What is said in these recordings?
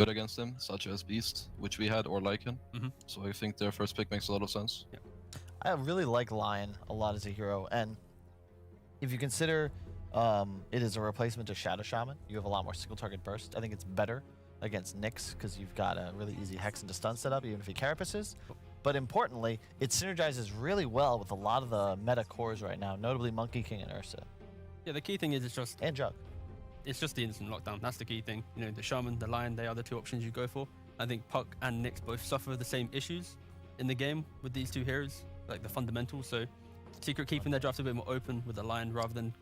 good against him, such as Beast, which we had, or Lycan. So I think their first pick makes a lot of sense. Yeah. I really like Lion a lot as a hero, and if you consider it is a replacement to Shadow Shaman, you have a lot more single target burst. I think it's better against Nyx because you've got a really easy Hex into stun setup, even if he carapaces. But importantly, it synergizes really well with a lot of the meta cores right now, notably Monkey King and Ursa. Yeah, the key thing is it's just Jug. It's just the instant lockdown. That's the key thing. You know, the Shaman, the Lion, they are the two options you go for. I think Puck and Nyx both suffer the same issues in the game with these two heroes, like the fundamentals. So Secret keeping their draft a bit more open with the Lion rather than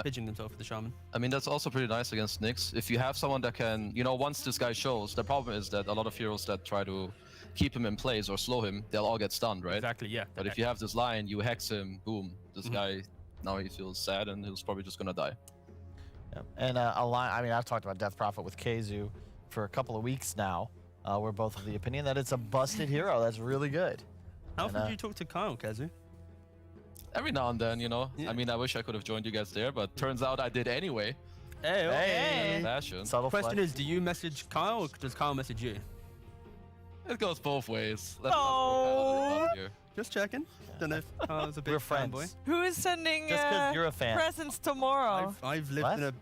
pitching themselves with the Shaman. I mean, that's also pretty nice against Nyx. If you have someone that can, you know, once this guy shows, the problem is that a lot of heroes that try to keep him in place or slow him, they'll all get stunned, right? Exactly, yeah. But if you have this Lion, you hex him, boom, this guy, now he feels sad and he's probably just gonna die. Yeah. And a Lion, I mean, I've talked about Death Prophet with Keizu for a couple of weeks now. We're both of the opinion that it's a busted hero that's really good. How often do you talk to Kyle, Kazu? Every now and then, you know. Yeah. I mean, I wish I could have joined you guys there, but turns out I did anyway. Hey, Fashion. Subtle question flex. is, do you message Kyle or does Kyle message you? It goes both ways. Just checking. Don't know if Kyle's a big We're fanboy. friends. Who is sending Just because you're a fan. presents tomorrow? I've lived What? in a...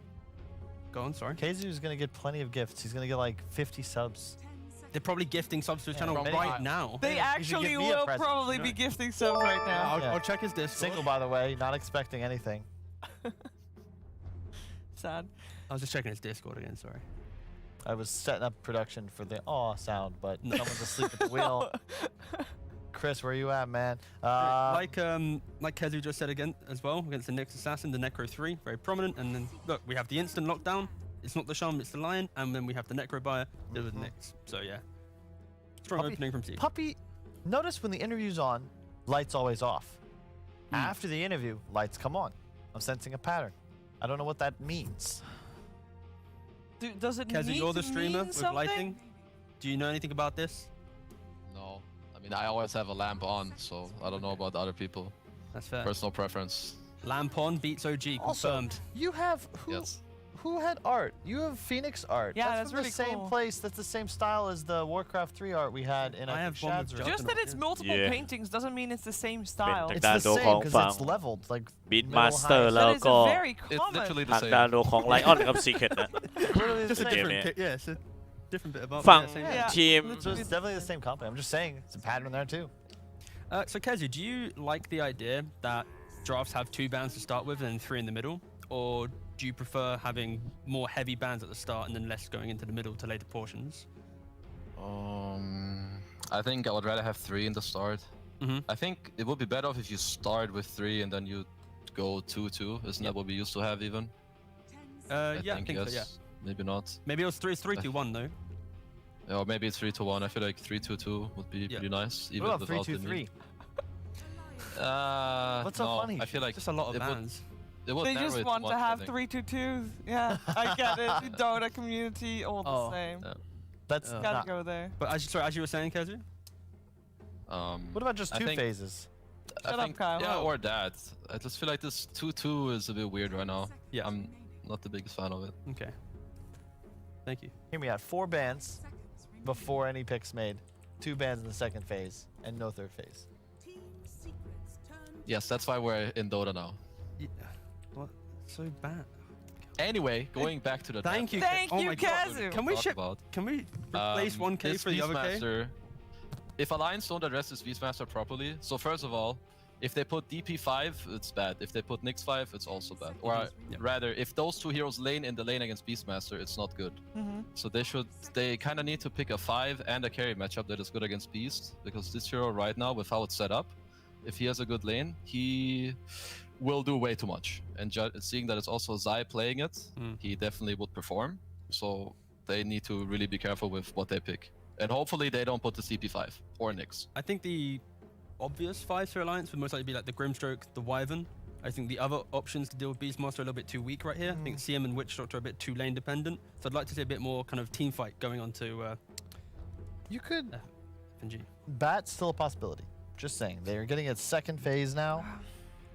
Go on, sorry. Keizu's going to get plenty of gifts. He's going to get like 50 subs. They're probably gifting subs to his channel maybe. right now. They You should actually give me a will present. probably be gifting some right now. I'll check his Discord. Single, by the way, not expecting anything. Sad. I was just checking his Discord again, sorry. I was setting up production for the sound, but someone's asleep at the wheel. Chris, where you at, man? Like Kezu just said again as well, against the Nyx Assassin, the Necro 3, very prominent. And then, look, we have the instant lockdown. It's not the Shaman, it's the Lion. And then we have the Necro Buyer, deal with Nyx. So, yeah. Strong opening from Secret. Puppy, notice when the interview's on, lights always off. After the interview, lights come on. I'm sensing a pattern. I don't know what that means. Does it Kezu, need you're the to streamer mean with something? lighting. Do you know anything about this? No. I mean, I always have a lamp on, so I don't know about other people. That's fair. Personal preference. Lamp on beats OG, confirmed. You have Yes. who had art? You have Phoenix art. Yeah, that's that's from really the same cool. place. That's the same style as the Warcraft 3 art we had in I have one with Shad's room. Just that it's multiple Yeah. paintings doesn't mean it's the same style.เป็น It's the ทางด้าน same ของ because ฝั่ง it's leveled like บิด middle มาสเตอร์ high. แล้ว That is ก็ very It's common. literally the ทาง same. ด้านของไลออนกับซีเคร็ตนะ Literally the Just a same. different, Yeah. yeah, it's a different bit about. ฝั่ง same Yeah.ทีม So it's definitely the same company. I'm just saying it's a pattern there too. So Kezu, do you like the idea that drafts have 2 bans to start with and then 3 in the middle, or do you prefer having more heavy bans at the start and then less going into the middle to later portions? I think I would rather have 3 in the start. I think it would be better if you start with 3 and then you go 2-2. Isn't that what we used to have even? Yeah, I think yes. so, yeah. Maybe not. Maybe it was 3-2-1 though. Or maybe it's 3-1. I feel like 3-2-2 would be pretty nice. Even What about without the 3-2-3? meme. What's so no, funny? I feel like Just a lot of it would- bans. it would They narrow just it want much, to I have think. 3-2-2s. Yeah, I get it. The Dota community, all the Oh. same. That's Yeah. Gotta not. go there. But as you were saying, Kezu? What What about just I 2 think- phases? I Shut up, think, Kyle. Yeah, or that. I just feel like this 2-2 is a bit weird right now. Yeah. I'm not the biggest fan of it. Okay. Thank you. Hear me out. 4 bans before any picks made. 2 bans in the second phase and no third phase. Yes, that's why we're in Dota now. Yeah. What? So bad. Anyway, going back to the Thank you. Thank oh you, my God. Kazu. Can we Talk ship? about. Can we replace 1K This for the other K? Beastmaster, if Alliance don't address this Beastmaster properly, so first of all, if they put DP5, it's bad. If they put Nyx 5, it's also bad. Or rather, if those 2 heroes lane in the lane against Beastmaster, it's not good. So they kind of need to pick a 5 and a carry matchup that is good against Beast, because this hero right now, with how it's set up, if he has a good lane, he will do way too much. And seeing that it's also Zai playing it, he definitely would perform. So they need to really be careful with what they pick. And hopefully they don't put the CP5 or Nyx. I think the obvious 5 for Alliance would most likely be like the Grimstroke, the Wyvern. I think the other options to deal with Beastmaster are a little bit too weak right here. I think CM and Witch Doctor are a bit too lane dependent. So I'd like to see a bit more kind of team fight going on to You could. FNG. Bat's still a possibility. Just saying. They're getting its second phase now.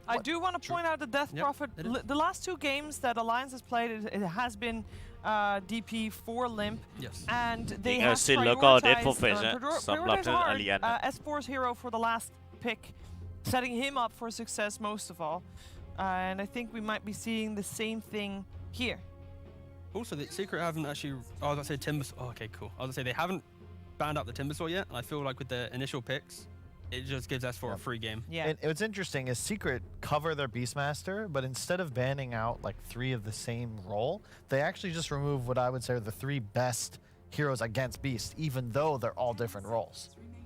I do want to point out the Death Yep, Prophet. it is. The last 2 games that Alliance has played, it has been DP for Limp, Yes. and they จริง have ซิลแล้วก็ Dead prioritized, Prophet นะสำหรับ prioritized ทาง hard Alliance นะ S4's hero for the last pick, setting him up for success most of all. And I think we might be seeing the same thing here. Also, the Secret haven't actually. Oh, I was going to say Timber. Oh, okay, cool. I was going to say they haven't banned out the Timber Saw yet, and I feel like with the initial picks, it just gives S4 a free game. Yeah. And what's interesting is Secret cover their Beastmaster, but instead of banning out like 3 of the same role, they actually just remove what I would say are the 3 best heroes against Beast, even though they're all different roles.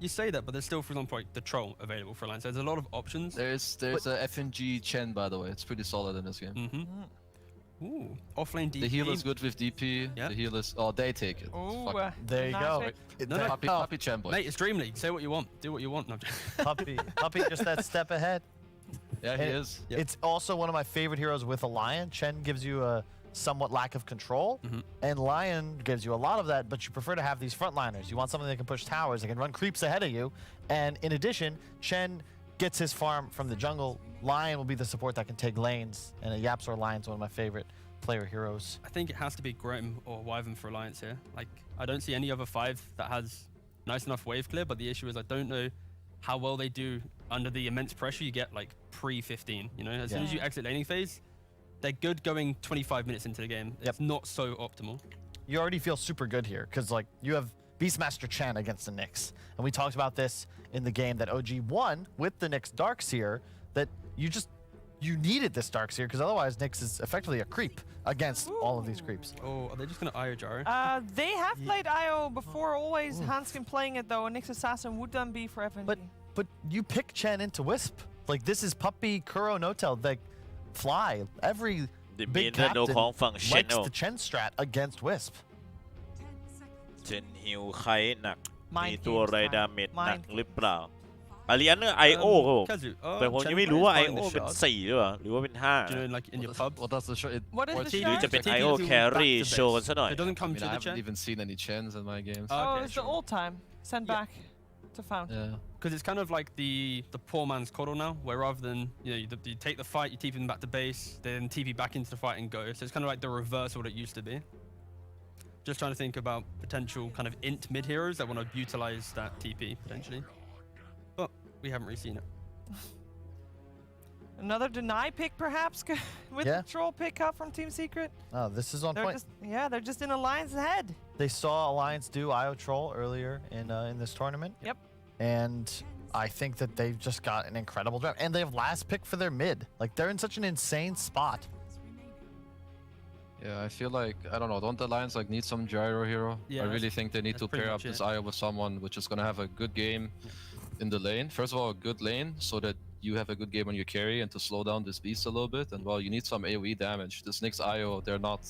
You say that, but there's still, for example, like the Troll available for Alliance. There's a lot of options. There's a FNG Chen, by the way. It's pretty solid in this game. Ooh, offlane DP. The heal is good with DP. Yeah. The heal is... Oh, they take it. Oh, There you nice go. pick. No, no. Puppy Chen, boy. Mate, it's DreamLeague. Say what you want. Do what you want. No, I'm joking. Puppy just that step ahead. Yeah, he And is. Yep. It's also one of my favorite heroes with a Lion. Chen gives you a somewhat lack of control, and Lion gives you a lot of that, but you prefer to have these frontliners. You want something that can push towers, that can run creeps ahead of you, and in addition, Chen gets his farm from the jungle. Lion will be the support that can take lanes, and a Yapsor Lion's one of my favorite player heroes. I think it has to be Grim or Wyvern for Alliance here. Like, I don't see any other 5 that has nice enough wave clear, but the issue is I don't know how well they do under the immense pressure you get, like, pre-15, you know? As soon as you exit laning phase, they're good going 25 minutes into the game. It's not so optimal. You already feel super good here, because like you have Beastmaster Chen against the Nyx, and we talked about this in the game that OG won with the Nyx Darkseer, that you needed this Darkseer, because otherwise Nyx is effectively a creep against all of these creeps. Oh, are they just going to IO Gyro? They have played IO before, always Hanskin playing it though, and Nyx Assassin would then be for FNG. But you pick Chen into Wisp. Like, this is Puppy, Kuro, Notel, like, fly. Every The big middle captain ของฝั่ง likes Channel the Chen strat against Wisp. เจนฮิวใครหนัก Mind มีตัวอะไร games, ดาเมจหนัก Mind หรือเปล่าอาริอันไอโอครับผม Kazu, แต่ผม Chen ยังไม่รู้ว่าไอ finding โอ the เป็น shard. 4หรือเปล่าหรือว่าเป็น Do you know, like in your pub? What does the show? What is the หรือ shard? จะเป็น Take ไอ it โอ to แครี่ back to โชว์กันซะหน่อย It doesn't come I mean, to I the haven't Chen. even seen any Chens in my games. Oh, Okay, it's the old time. Send back to Found. Yeah. Because it's kind of like the poor man's coddle now, where rather than you take the fight, you TP them back to base, then TP back into the fight and go. So it's kind of like the reverse of what it used to be. Just trying to think about potential kind of int mid heroes that want to utilize that TP potentially, but we haven't really seen it. Another deny pick perhaps with Yeah. the troll pick up from Team Secret. Oh, this is on point. They're just in Alliance ahead. They saw Alliance do IO Troll earlier in this tournament. Yep. And I think that they've just got an incredible draft. And they have last pick for their mid. Like, they're in such an insane spot. Yeah, I feel like, I don't know, don't the Lions like need some gyro hero? Yeah, I really think they need that's to pretty pair up much this it. IO with someone which is gonna have a good game in the lane. First of all, a good lane so that you have a good game on your carry and to slow down this beast a little bit. And well, you need some AoE damage. This Nyx IO, they're not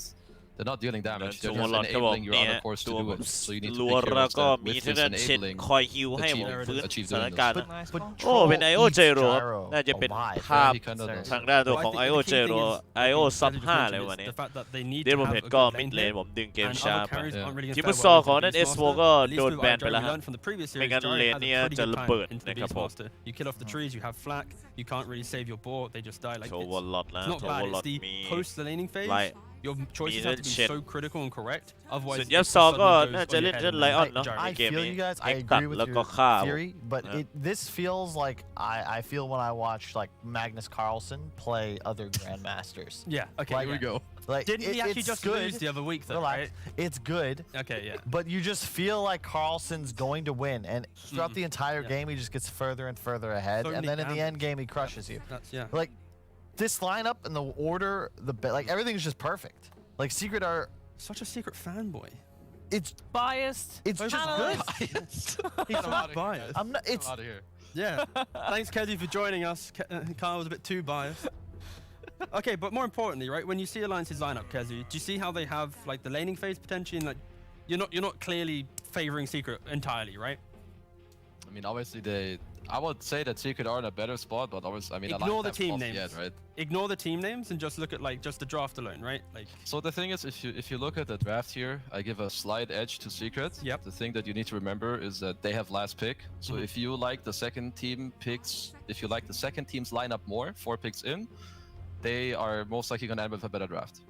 dealing damage. ตั They're ว just หลอดก็บอก enabling your เนี่ย other cores ตั to ว do แบบ it. So you need to ลัว pick แล้ว heroes ก็ that มี with ที่ this นั่นเช่น enabling คอยฮิวให้ผม achieve ฟื้น achieve สถาน doing การณ์ this. นะ Nice But call. โอ้เป็น Troll IO eats Gyro Gyro น่าจะเป็น alive. ภาพ he kinda does. ทางด้านตัว But I ของ think IO the key thing Gyro is, IO I think,ซับ as you 5เลย mentioned, วัน is นี้ the fact that they need เดี๋ยว to ผม have เห็น a ก็ good มิด lane เลน here. ผมดึงเกม And ช้า other ไป carries aren't really ทีม gonna ฟุต fare ซอล well ของ into นั่น the เอสโว Beastmaster. ก็ At least โดน with แบน what ไปแล้ว Gyro ฮะ learned from the previous series, ไม่งั้น Gyro เลน has a เนี่ย pretty จะ good ระ time เบิด into the นะครับผม Beastmaster. You kill off the trees, you have flak, you can't really save your board, they just die. Like โชว์ it's, วอลล็อตนะ it's not โชว์ bad. วอลล็อ It's ต the มี post the laning phase. Right. Your choices Me have to be shit. so critical and correct. Otherwise, ส่วน if ยับ the ซอ sudden ก็ goes น่า on จะ your เล่น head เล่น and ไลออน then เนาะ Gyro. ใน I เกม feel นี้ you guys. I เอ็กตัด agree with แล้วก็ your ฆ่า theory, but Yeah. this feels like I feel when I watch like Magnus Carlsen play other grandmasters. Yeah, okay, Like- here we go. Like, Didn't he actually it's just good. lose the other week though, Relax. right? It's good, Okay, yeah. but you just feel like Carlsen's going to win, and throughout the entire Yeah. game, he just gets further and further ahead, So and many then in the damage. end game, he crushes you. That's yeah. Like this lineup and the order, like everything's just perfect. Like Secret are, Such a secret fanboy. it's Biased. it's just good. Panelist. He's Not not biased. I'm not. It's out of here. Yeah. Thanks, Kezi, for joining us. Kyle was a bit too biased. Okay, but more importantly, right, when you see Alliance's lineup, Kezi, do you see how they have like the laning phase potentially, and like you're not clearly favoring Secret entirely, right? I mean, obviously they I would say that Secret are in a better spot, but obviously, I mean, Ignore the Alliance team haven't names. lost yet, right? Ignore the team names and just look at like just the draft alone, right? Like. So the thing is, if you look at the draft here, I give a slight edge to Secret. Yep. The thing that you need to remember is that they have last pick. So if you like the second team picks, if you like the second team's lineup more, 4 picks in, they are most likely going to end with a better draft.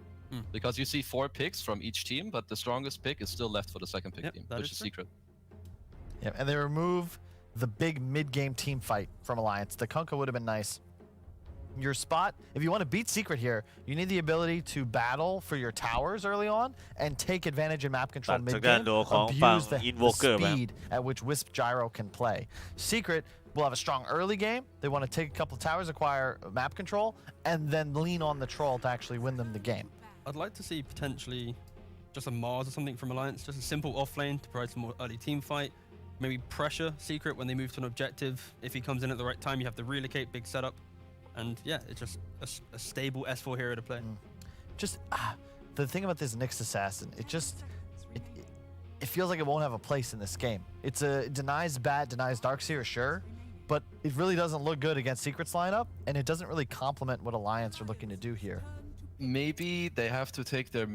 Because you see 4 picks from each team, but the strongest pick is still left for the second pick Yep, team, that which is is true. Secret. Yeah, and they remove the big mid-game team fight from Alliance. The Kunkka would have been nice. Your spot, if you want to beat Secret here, you need the ability to battle for your towers early on and take advantage in map control จากด้าน mid-game, ตัวของฝั่ง abuse the Invoker ไหม speed at which Wisp Gyro can play. Secret will have a strong early game. They want to take a couple towers, acquire map control, and then lean on the troll to actually win them the game. I'd like to see potentially just a Mars or something from Alliance, just a simple offlane to provide some more early team fight. Maybe pressure Secret when they move to an objective. If he comes in at the right time, you have to relocate, big setup. And yeah, it's just a stable S4 hero to play. Just the thing about this Nyx assassin, it feels like it won't have a place in this game. It denies bat, denies Darkseer, sure, but it really doesn't look good against Secret's lineup, and it doesn't really complement what Alliance are looking to do here. Maybe they have to take their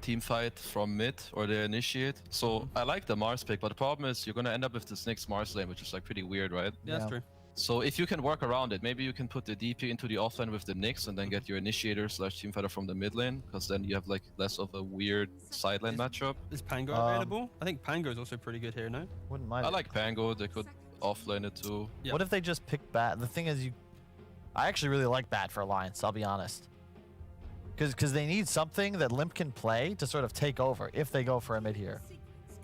team fight from mid or they initiate. So I like the Mars pick, but the problem is you're going to end up with this Nyx Mars lane, which is like pretty weird, right? Yeah, that's Yeah. true. So if you can work around it, maybe you can put the DP into the offlane with the Nyx and then get your initiator / team fighter from the mid lane, because then you have like less of a weird side lane matchup. Is Pango available? I think Pango is also pretty good here, no? Wouldn't mind I it. like Pango, they could offlane it too. Yeah. What if they just pick bat? The thing is, I actually really like bat for Alliance, I'll be honest. Because they need something that Limp can play to sort of take over if they go for a mid here.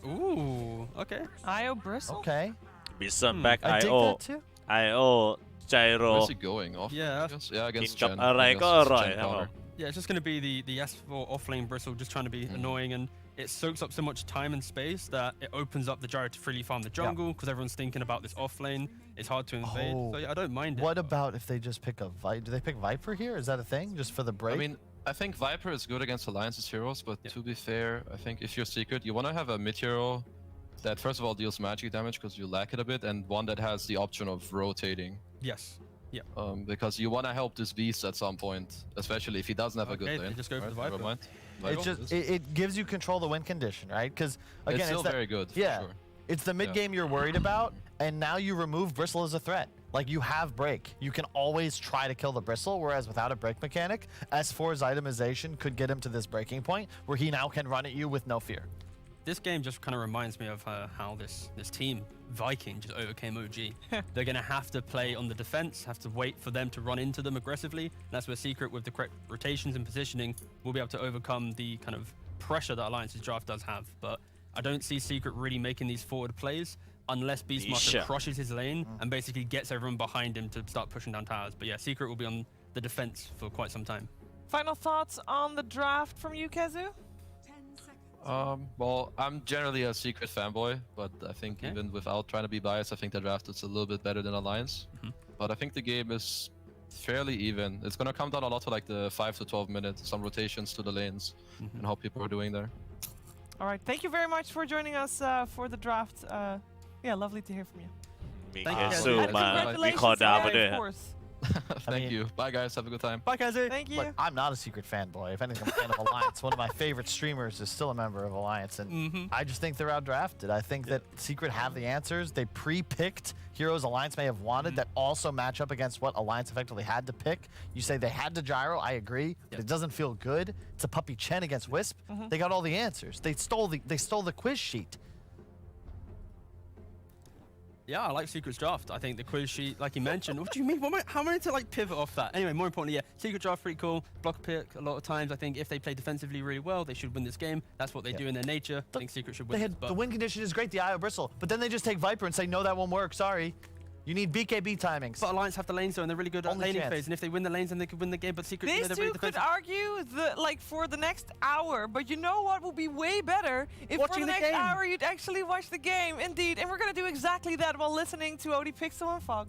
Ooh, okay. Io Bristle? Okay. Bison back I dig IO that too. IO Gyro Where's he going? Off? Yeah. I guess? Yeah, against กินกับ Jen. อะไร I guess ก็ it's อร่อย Jen ครับผม counter. Yeah, it's just going to be the S4 offlane Bristle just trying to be annoying, and it soaks up so much time and space that it opens up the gyro to freely farm the jungle because everyone's thinking about this offlane. It's hard to invade. Oh. So yeah, I don't mind it. What about if they just pick a Viper? Do they pick Viper here? Is that a thing? Just for the break? I mean, I think Viper is good against Alliance's heroes, but to be fair, I think if you're Secret, you want to have a mid hero that first of all deals magic damage because you lack it a bit, and one that has the option of rotating. Yes. Yeah. Because you want to help this beast at some point, especially if he doesn't have a good Okay, lane. they just go for the Never Viper. mind. It's Viper just is- it gives you control the win condition, right? Because again, it's still that, very good. For yeah, sure. it's the mid game you're worried about, and now you remove Bristle as a threat. Like you have break, you can always try to kill the Bristle. Whereas without a break mechanic, S4's itemization could get him to this breaking point where he now can run at you with no fear. This game just kind of reminds me of how this team Viking just overcame OG. They're going to have to play on the defense, have to wait for them to run into them aggressively. That's where Secret, with the correct rotations and positioning, will be able to overcome the kind of pressure that Alliance's draft does have. But I don't see Secret really making these forward plays unless Beastmaster Nisha. crushes his lane and basically gets everyone behind him to start pushing down towers. But yeah, Secret will be on the defense for quite some time. Final thoughts on the draft from you, Kazu? Well, I'm generally a Secret fanboy, but I think Okay. even without trying to be biased, I think the draft is a little bit better than Alliance. But I think the game is fairly even. It's gonna come down a lot to like the 5 to 12 minutes, some rotations to the lanes, and how people are doing there. All right. Thank you very much for joining us for the draft. Yeah, lovely to hear from you. มี Thank เค you. สู้ And มา congratulations วิเคราะห์ดาวไปด้วย again, ฮะ of course. Thank mean- you. Bye guys. Have a good time. Bye, Kazu. Thank you. But I'm not a Secret fanboy. If anything, I'm a fan of Alliance. One of my favorite streamers is still a member of Alliance, and I just think they're outdrafted. I think that Secret have the answers. They pre-picked heroes Alliance may have wanted that also match up against what Alliance effectively had to pick. You say they had to gyro. I agree, but it doesn't feel good. It's a puppy Chen against Wisp. They got all the answers. They stole the quiz sheet. Yeah, I like Secret's draft. I think the quiz sheet, like you mentioned, what do you mean? How am I to like pivot off that? Anyway, more importantly, yeah, Secret draft pretty cool. Block pick a lot of times. I think if they play defensively really well, they should win this game. That's what they do in their nature. I think Secret should win. They this, had but the win condition is great, the Io Bristle, but then they just take Viper and say no, that won't work. Sorry, you need BKB timings. But Alliance have the lane zone, and they're really good at Only laning chance. phase. And if they win the lanes, then they could win the game. But Secret, These they're two really could defensive. argue like for the next hour, but you know what will be way better if for Watching the the next game. hour you'd actually watch the game. Indeed, and we're gonna do exactly that while listening to OD Pixel and Fog.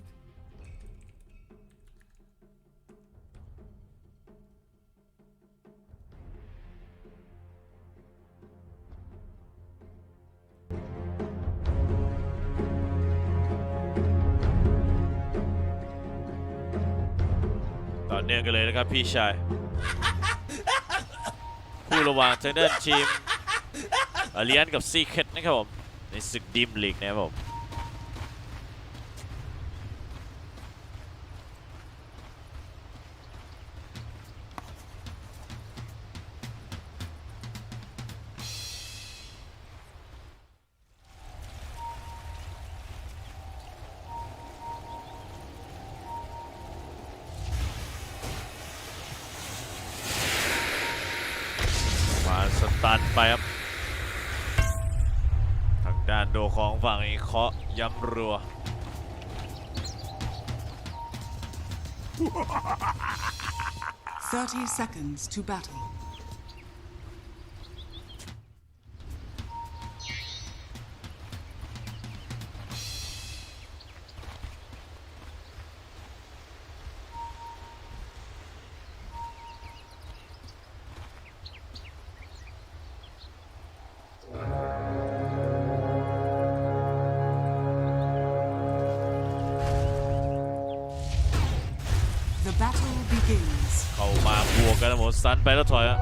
เนื่องกันเลยนะครับพี่ชายคู่ระหว่างทางด้านทีมอาเลียนกับซีเคทนะครับผมในศึกดีมลีกนะครับผมมาสตันไปครับทางด้านโดของฝั่งนี้เคาะย้ำรัว 30 seconds to battle. The battle begins. เข้ามาบวกกันนะผมซันไปแล้วถอยอะ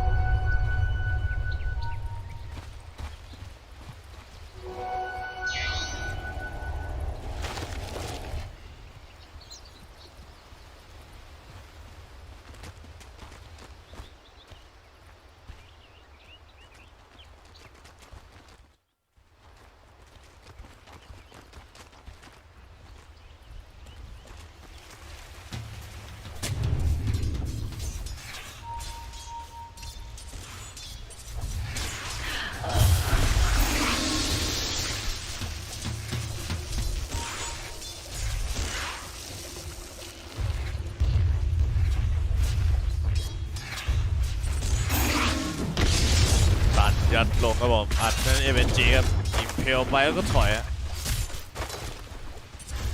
ตัดยัดลงครับผมอัดนั่นเอเวนจีครับยิงเพลไปแล้วก็ถอยอะ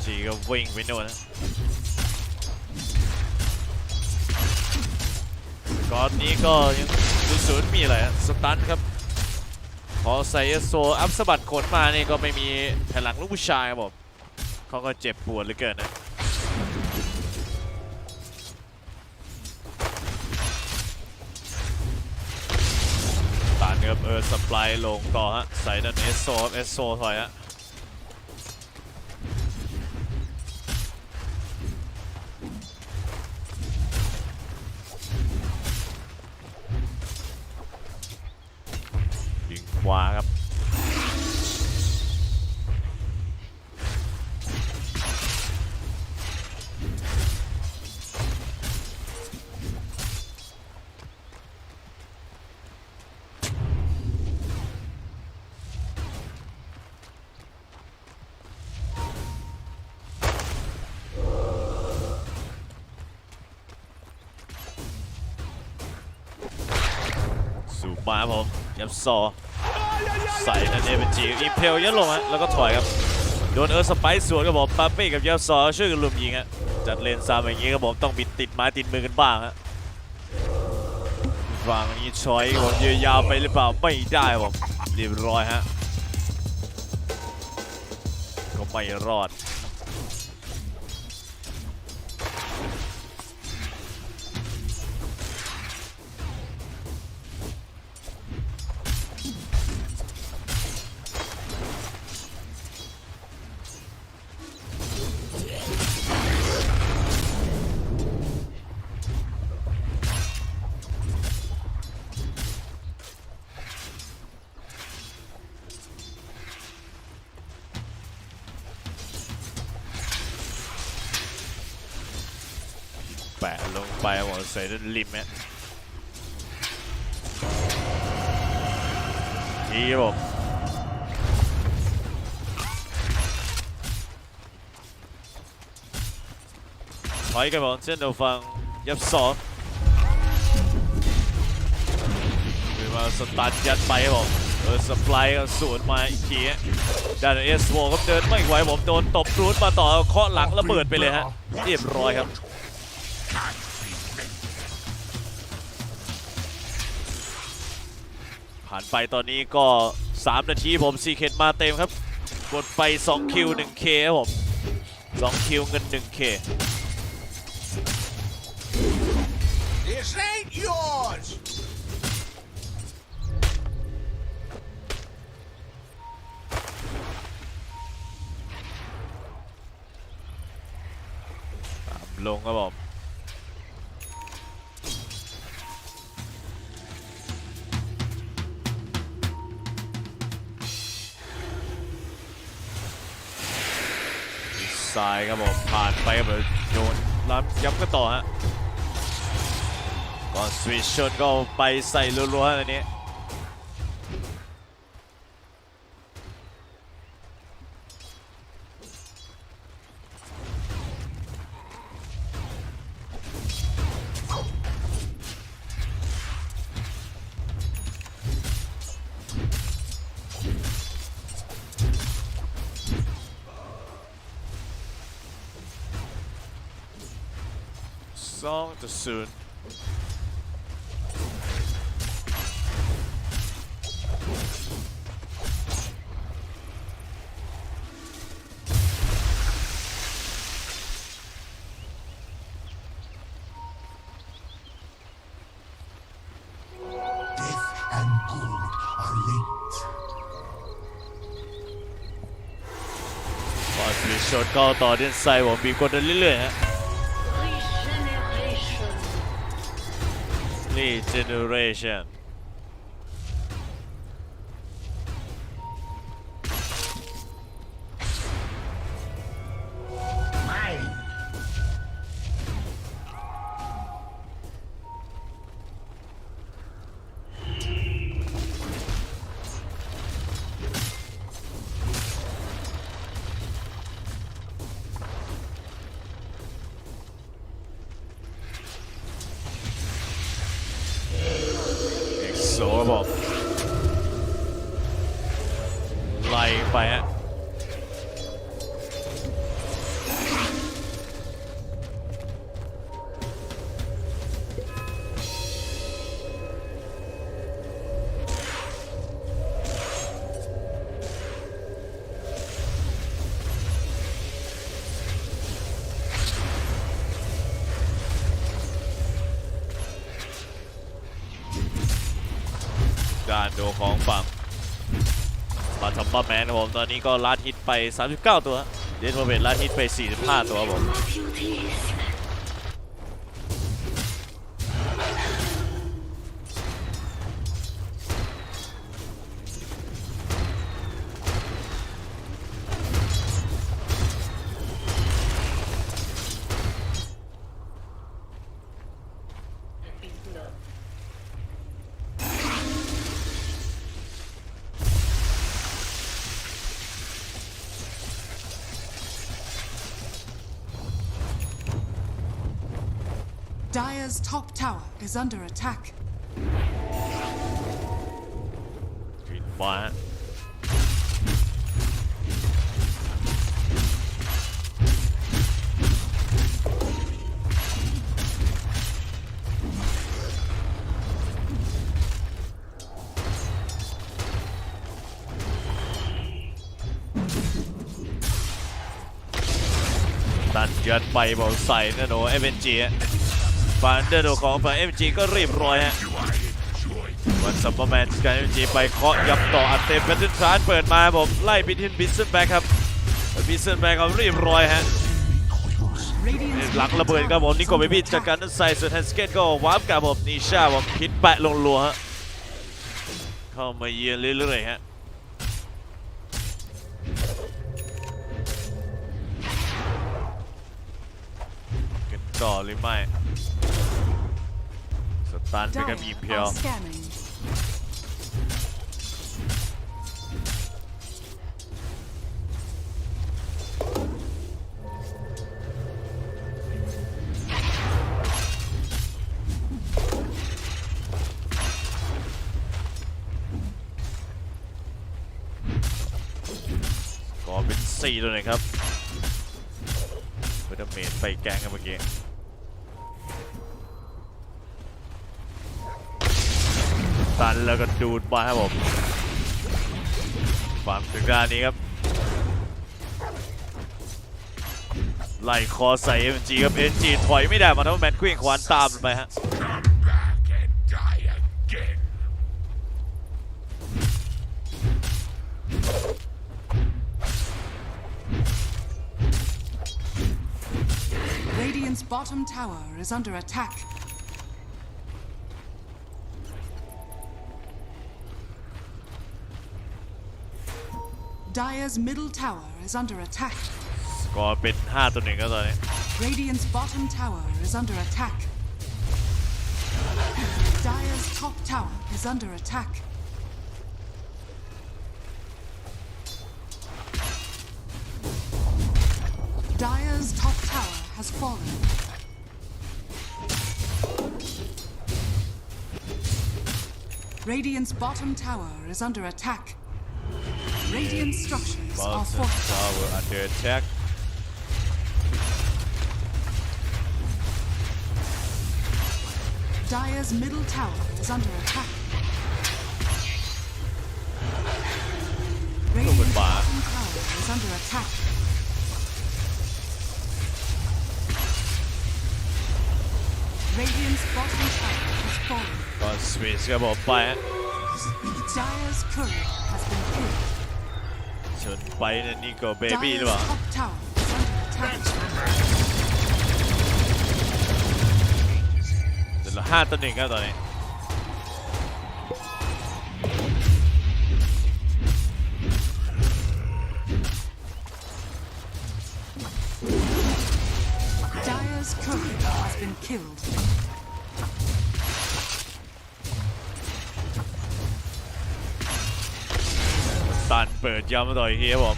จีก็วิ่งไปโน่นนะก่อนนี้ก็ยังศูนย์มีอะไรสตันครับพอใส่โซอัพสะบัดขนมานี่ก็ไม่มีแผ่นหลังลูกผู้ชายครับผมเขาก็เจ็บปวดเหลือเกินนะตันครับสปายลงต่อฮะใส่นั่นเอสโซถอยฮะยิงขวาครับสูบมาผมยับซอใส่นั่นเองเป็นจีอิมเพลยัดลงฮะแล้วก็ถอยครับโดนสไปซ์สวนครับผมปาเป้กับยับซอช่วยกันลุมยิงฮะจัดเลนซ้ำอย่างนี้ครับผมต้องบิดติดไม้ติดมือกันบ้างฮะฝั่งนี้ชอยผมยืนยาวไปหรือเปล่าไม่ได้ผมเรียบร้อยฮะก็ไม่รอดแปะลงไปหมดใส่ด้านริมเนี่ยทีครับผมถอยกันผมเช่นเดียวฟังยับสองคือมาสตาร์ทยัดไปครับผมสปายก็สวนมาอีกทีด้านเอสโวก็เดินไม่ไหวผมโดนตบรูดมาต่อเคาะหลังระเบิดไปเลยฮะเรียบร้อยครับผ่านไปตอนนี้ก็3 นาทีผมซีเคนมาเต็มครับกดไป2 คิว 1K ครับผม2 คิวเงิน 1K This ain't yours. ลงครับผมซ้ายครับผมผ่านไปครับผมโยนล้ำย้ำก็ต่อฮะก่อนสวิชชนก็ไปใส่รัวๆอันนี้2-0ก่อนสวิชชนก็ต่อเดินใส่ผมบีบกดเรื่อยๆฮะRegeneration โซ่บอกไล่ไปฮะการดูของฝั่งมาทัมเบอร์แมนครับผมตอนนี้ก็ลัดฮิตไป39ตัวเดนโมเบตลัดฮิตไป45ตัวครับผมDire's top tower is under attack. ขึ้นมาตันยัดไปบอกใส่นะโนเอเวนจีฟันเดอร์ของฝั่ง MG ก็รีบร้อยฮะวันซัมเปอร์แมนกับ MG ไปเคาะยับต่ออัดเต็มแบตเทิลชาร์จเปิดมาผมไล่ไปที่บิสเซนแบ็กครับบิสเซนแบ็กเขารีบร้อยฮะหลังระเบิดครับผมนี่ก็ไปบีจัดการนั่นใส่ส่วนแฮนสเกตก็วาร์ปกับผมนิชาผมคิดแปะลงรัวฮะเข้ามาเยือนเรื่อยๆฮะต่อหรือไม่สตันไปกับอีเพียว Are scanning. ก็เป็น4ตัวเลยครับเพื่อเมนไปแกงกันเมื่อกี้ตันแล้วก็ดูดมาครับผมฝั่งถึงการนี้ครับไล่คอใส่ MG ครับ NG ถอยไม่ได้มาทั้งแมนควิ่งควานตามไปฮะ Radiant's bottom tower is under attack. Dire's middle tower is under attack. สกอร์เป็น5-1ครับตอนนี้ Radiant's bottom tower is under attack. Dire's top tower is under attack. Dire's top tower has fallen. Radiant's bottom tower is under attack. Radiant structures are Bottom fortified. tower under attack. Dire's middle tower is under attack. Radiant's bottom tower is under attack. Radiant's bottom tower has fallen. ก็สวิชครับผมไปฮะ Dire's courier has been killed. ชนไปนั่นนี่ก็เบบี้หรือเป Dire's ล่า top tower is under attack. เดี๋ยวเรา5-1ครับตอนนี้ Dire's courier has been killed. ตันเปิดย้ำมาต่ออีกทีครับผม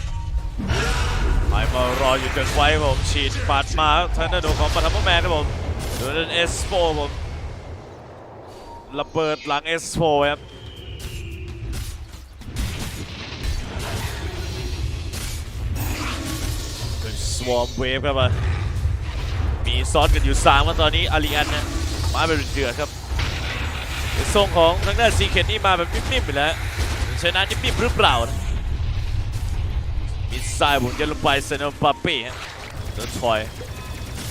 ไมารออยู่ตึกไว้ครับผมฉีดปัดมาทางด้านของปฐมแมนครับผมโดยนั้น S4 ผมระเบิดหลัง S4 ครับเป็นสวอมเวฟครับมามีซ้อนกันอยู่3ครับตอนนี้อาริอันนะมาเป็นเดือดครับทรงของทางด้านซีเคนนี่มาแบบนิ่มๆไปแล้วชนะนิ่มๆหรือเปล่านะมิดไซด์ผมจะลงไปเซนอมปาเป้ฮะโดนถอย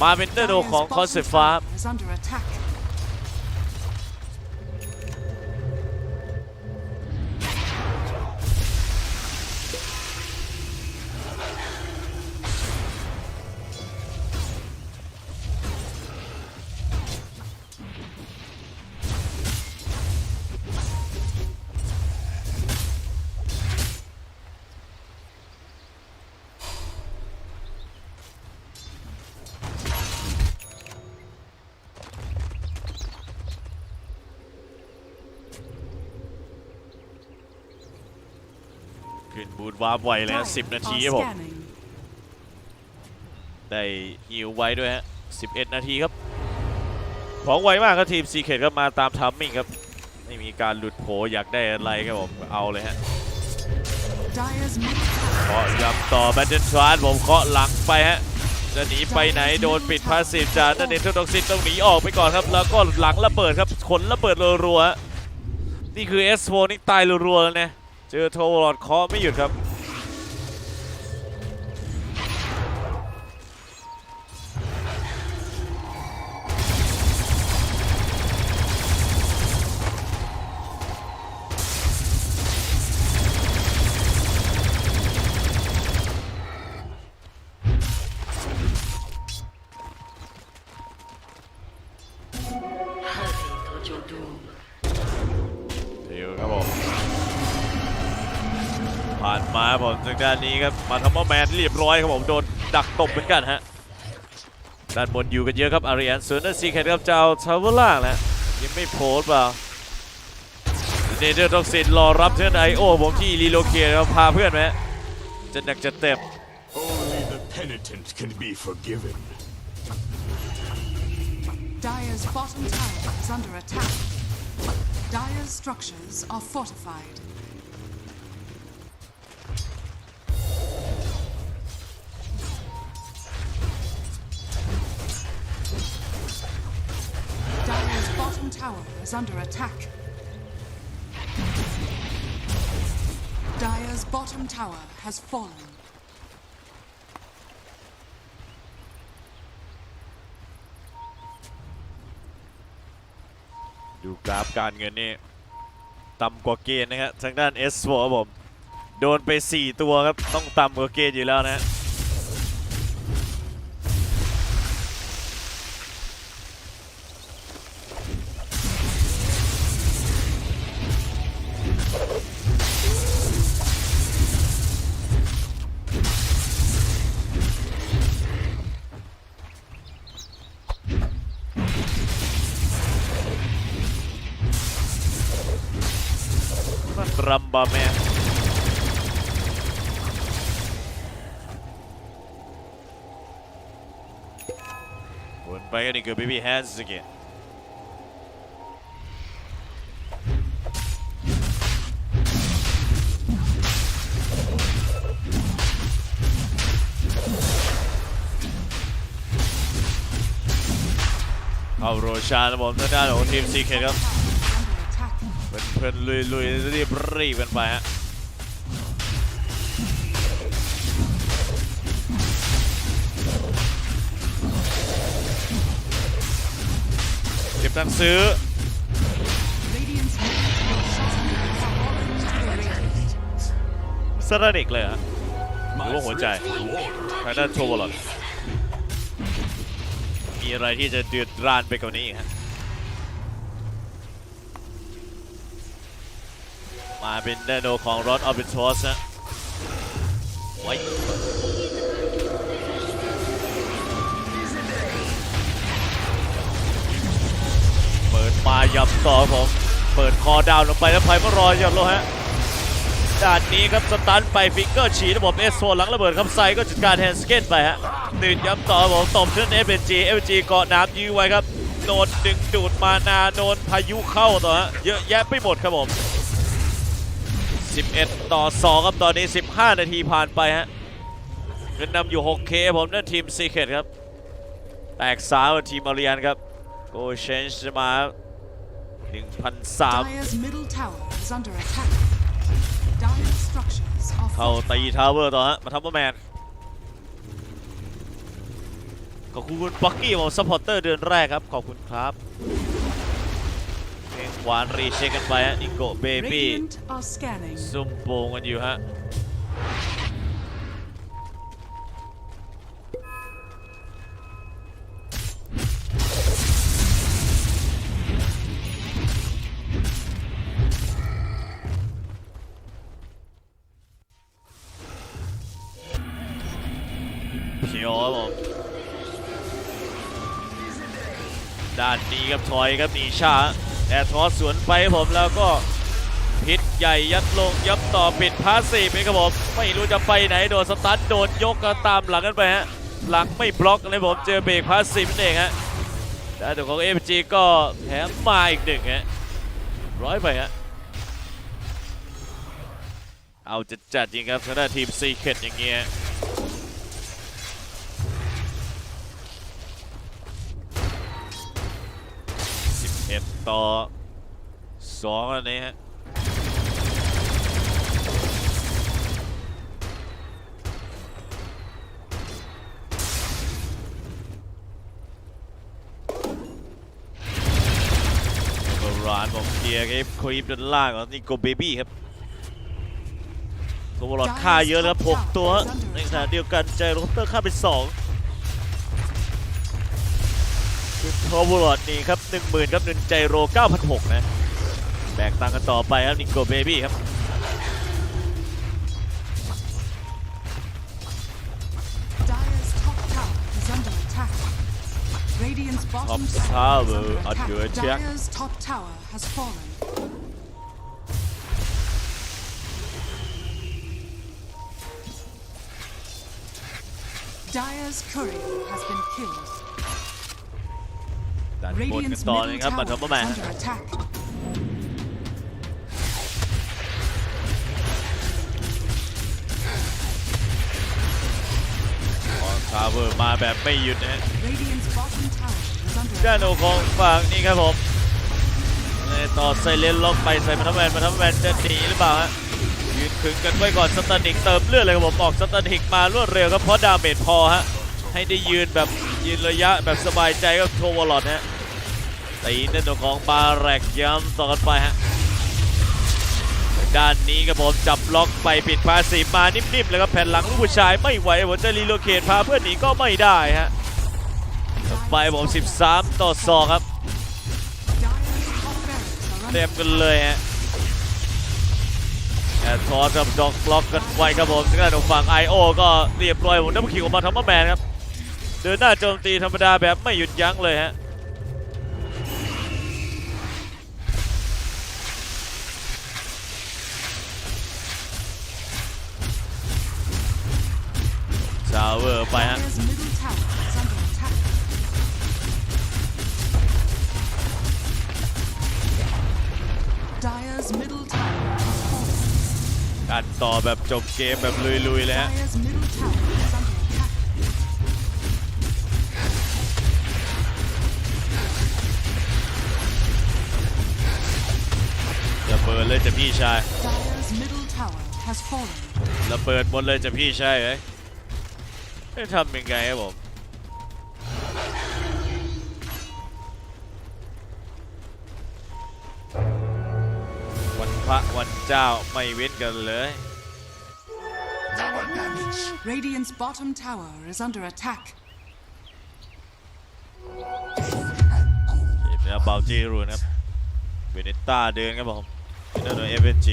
มาเป็นเตอร์โด Dire's ของคอ bottom สฟ้า tower is under attack.ขึ้นบูทวาร์ปไวเลยฮะ Dire 10 นาที are ครับผม scanning. ได้ฮิวไว้ด้วยฮะ 11 นาทีครับของไวมากครับทีมซีเคทครับมาตามทัมมิ่งครับไม่มีการหลุดโผอยากได้อะไรครับผมเอาเลยฮะ Dire's middle tower เคาะย้ำต่อแบทเทิลทรานผมเคาะหลังไปฮะจะหนีไปไหนโดนปิดพาสซีฟจากนั่นเองทุกดอกซินต้องหนีออกไปก่อนครับแล้วก็หลังระเบิดครับขนระเบิดรัวๆฮะนี่คือ S4 นี่ตายรัวๆแล้วนะเจอโทวอร์ดเคาะไม่หยุดครับ เดี๋ยวครับผมผ่านมาผมทางด้านนี้ครับมาทำว่าแมนเรียบร้อยครับผมโดนดักตบเหมือนกันฮะด้านบนอยู่กันเยอะครับอาริอันส่วนด้านซีเคทครับเจ้าทาวเวอร์ล่างแล้วยังไม่โผล่เปล่าเนเธอร์ท็อกซินรอรับเพื่อนไอโอผมที่รีโลเคทครับพาเพื่อนไหมจะหนักจะเต็ม Only the penitent can be forgiven. Dire's bottom tower is under attack. Dire's structures are fortified. Dire's bottom tower is under attack. Dire's bottom tower has fallen. ดูกราฟการเงินนี่ต่ำกว่าเกณฑ์นะครับทางด้าน S4 ครับผมโดนไป4ตัวครับต้องต่ำกว่าเกณฑ์อยู่แล้วนะ รัมบาแมนวนไปก็นี่คือ Baby Hands สกิเอาโรชานะผมทางด้านของทีมซีเคทครับเพื่อนลุยรีบกันไปฮะเก็บตังค์ซื้อสระเด็กเลยฮะหรือว่าหัวใจทางด้านโทวอลล์มีอะไรที่จะเดือดร้อนไปกว่านี้ฮะมาเป็นแนโนของรอดออฟเบนทอสฮะไว้เปิดมายับต่อผมเปิดคอดาวลงไปแล้วไพ่ก็รอยับลงฮะด้านนี้ครับสตันไปฟิกเกอร์ฉีดระบบเอสโซหลังระเบิดครับไซก็จัดการแฮนด์สเก็ตไปฮะตื่นย้ำต่อผมตบขึ้นเอฟจีเกาะน้ำยื้อไว้ครับโดนดึงดูดมานาโดนพายุเข้าต่อฮะเยอะแยะไปหมดครับผม11-2ครับตอนนี้15นาทีผ่านไปฮะเงินนำอยู่ 6K ผมนั่นทีมซีเคทครับแตก3กับทีมมาเรียนครับโกเชนจะมา 1,300 เข้าตีทาวเวอร์ต่อฮะมาทำว่าแมนขอบคุณปักกี้ผมซัพพอร์เตอร์เดือนแรกครับขอบคุณครับเพลงหวานรีเช็คกันไปฮะนิโกเบบี้ซุ่มโป่งกันอยู่ฮะเขียวครับผมด้านนี้ครับถอยครับหนีช้าแต่ทอสวนไปผมแล้วก็พิษใหญ่ยัดลงยับต่อปิดพาสซีฟไปครับผมไม่รู้จะไปไหนโดนสตันโดนยกก็ตามหลังกันไปฮะหลังไม่บล็อกเลยผมเจอเบรกพาสซีฟนั่นเองฮะแต่ตัวของ FG ก็แถมมาอีกหนึ่งฮะร้อยไปฮะเอาจัดจริงครับทางด้านทีมซีเคทอย่างเงี้ย11-2อันนี้ฮะร้านผมเคลียร์ครับคลิปด้านล่างของนิโกเบบี้ครับตัวบอลลค่าเยอะแล้ว6ตัวในขณะเดียวกันใจโรเตอร์ค่าไป2ทอบูลอดนี่ครับ 10,000 ครับ1ใจโร 9,600 นะแบกตังกันต่อไปครับนิโกเบบี้ครับท็อปทาวเวอร์อัดเดือดเชียร์ด้านบนกันต่อเลยครับมาทำมาแมนทาวเวอร์มาแบบไม่หยุดนะฮะด้านโอของฝั่งนี้ครับผมต่อไซเลนล็อกไปใส่มาทำแมนจะหนีหรือเปล่าฮะยืนขึงกันไว้ก่อนสตันิกเติมเลือดเลยครับผมออกสตันิกมารวดเร็วครับเพราะดาเมจพอฮะให้ได้ยืนระยะแบบสบายใจกับโทวอลล์ฮะตีในตัวของบาแรกย้ำต่อกันไปฮะด้านนี้ครับผมจับล็อกไปปิดพาสีมานิ่มๆเลยครับแผ่นหลังลูกผู้ชายไม่ไหวผมจะรีโลเคทพาเพื่อนหนีก็ไม่ได้ฮะไปผม13-2ครับเต็มกันเลยฮะแต่ทอกับดอกบล็อกกันไว้ครับผมทางด้านของฝั่ง IO ก็เรียบร้อยผมดับเบิลคิวออกมาทำมาแมนครับเดินหน้าโจมตีธรรมดาแบบไม่หยุดยั้งเลยฮะ าวเวอร์ไปฮะ Dire's middle tower is under attack. Dire's middle tower has fallen. การต่อแบบจบเกมแบบลุยๆเลยฮะ Dire's middle tower is under attack. ระเบิดเลยจะพี่ชาย Dire's middle tower has fallen. ระเบิดหมดเลยจะพี่ชายเอ้ยจะทำยังไงครับผมวันพระวันเจ้าไม่เว้นกันเลย Radiant's bottom tower is under attack. เดี๋ยวเบาจีรูนะครับเบเนต้าเดินครับผมนี่โดน FNG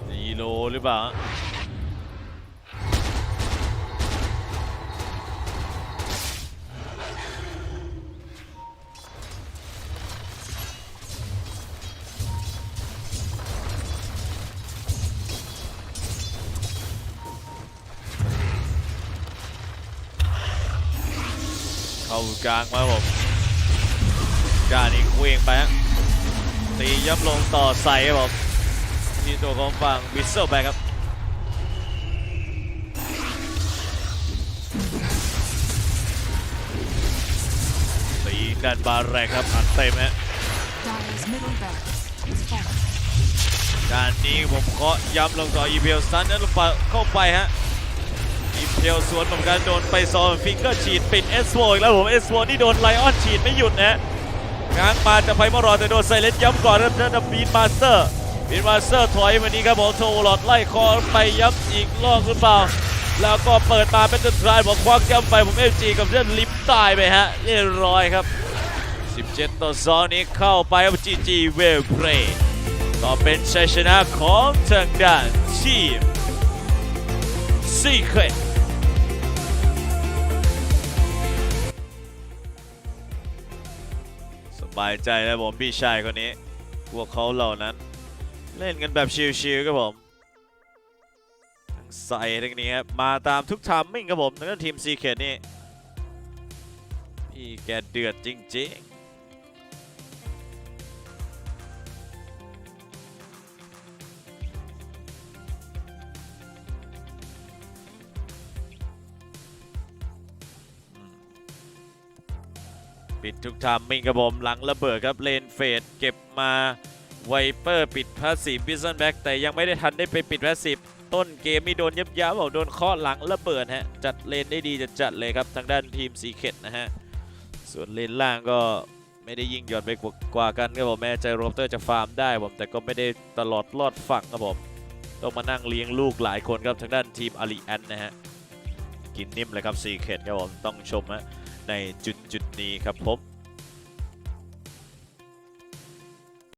นีโลหรือเปล่าเข้ากลางมาผมการอีกเคว้งไปฮะตียับลงต่อใส่ครับผมที่ตัวของฝั่งวิสเซลแบกครับตีกันบาแรกครับอัดเต็มฮะ Dire's middle barracks is fallen. การนี้ผมเคาะย้ำลงต่ออีเพลซันนั้นเข้าไปฮะอีเพลสวนเหมือนกันโดนไปซอนฟิงเกอร์ฉีดปิดเอสโวอีกแล้วผมเอสโวนี่โดนไลออนฉีดไม่หยุดนะง้างมาจะไปมารอแต่โดนไซเลนย้ำก่อนครับนั่นบีนมาสเตอร์ถอยวันนี้ครับผมโทรลอดไล่คอไปย้ำอีกรอบหรือเปล่าแล้วก็เปิดมาเป็นจุดท้ายผมควักย้ำไปผมเอฟจีกับเรื่องลิฟต์ตายไปฮะเรียบร้อยครับ17-2นี้เข้าไปครับจีจีเวลเพลย์ก็เป็นชัยชนะของทางด้านทีมซีเครตสบายใจแล้วผมพี่ชายคนนี้พวกเขาเหล่านั้นเล่นกันแบบชิลๆครับผมทั้งใส่ทั้งนี้ครับมาตามทุกไทม์มิ่งครับผมทั้งทีมซีเครตนี่พี่แกเดือดจริงๆปิดทุกไทม์มิ่งครับผมหลังระเบิดครับเลนเฟดเก็บมาไวเปอร์ปิดพาสซีฟบิสซันแบ็กแต่ยังไม่ได้ทันได้ไปปิดพาสซีฟต้นเกมมีโดนยับๆโดนเคาะหลังระเบิดฮะจัดเลนได้ดีจัดเลยครับทางด้านทีมซีเครตนะฮะส่วนเลนล่างก็ไม่ได้ยิ่งหย่อนไปกว่ากันครับผมแม้ใจโรเตอร์จะฟาร์มได้ผมแต่ก็ไม่ได้ตลอดรอดฝั่งครับผมต้องมานั่งเลี้ยงลูกหลายคนครับทางด้านทีมอารีแอนนะฮะกินนิ่มเลยครับซีเครตครับผมต้องชมฮะในจุดนี้ครับผม